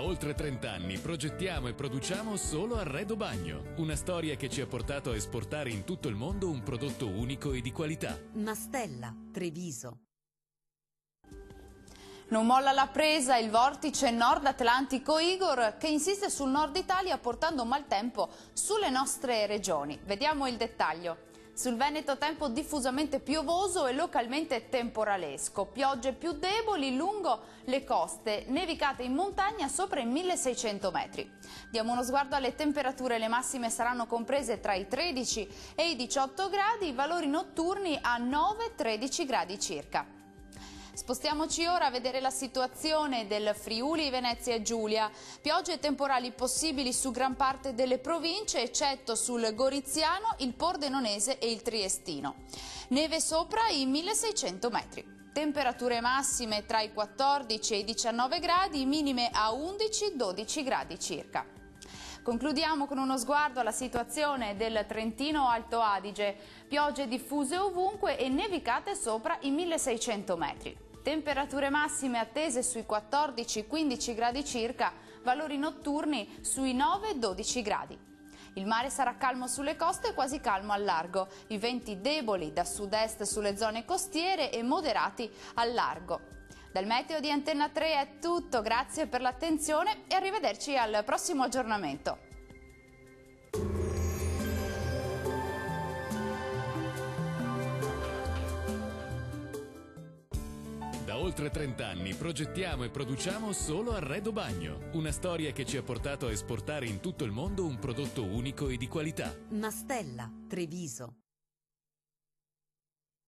oltre 30 anni progettiamo e produciamo solo Arredo Bagno, una storia che ci ha portato a esportare in tutto il mondo un prodotto unico e di qualità. Mastella, Treviso. Non molla la presa il vortice Nord Atlantico Igor, che insiste sul nord Italia portando maltempo sulle nostre regioni. Vediamo il dettaglio. Sul Veneto tempo diffusamente piovoso e localmente temporalesco, piogge più deboli lungo le coste, nevicate in montagna sopra i 1600 metri. Diamo uno sguardo alle temperature, le massime saranno comprese tra i 13 e i 18 gradi, i valori notturni a 9-13 gradi circa. Spostiamoci ora a vedere la situazione del Friuli, Venezia e Giulia. Piogge e temporali possibili su gran parte delle province, eccetto sul Goriziano, il Pordenonese e il Triestino. Neve sopra i 1600 metri. Temperature massime tra i 14 e i 19 gradi, minime a 11-12 gradi circa. Concludiamo con uno sguardo alla situazione del Trentino Alto Adige. Piogge diffuse ovunque e nevicate sopra i 1600 metri. Temperature massime attese sui 14-15 gradi circa, valori notturni sui 9-12 gradi. Il mare sarà calmo sulle coste e quasi calmo al largo, i venti deboli da sud-est sulle zone costiere e moderati al largo. Dal meteo di Antenna 3 è tutto, grazie per l'attenzione e arrivederci al prossimo aggiornamento. Da oltre 30 anni progettiamo e produciamo solo Arredo Bagno, una storia che ci ha portato a esportare in tutto il mondo un prodotto unico e di qualità. Mastella, Treviso.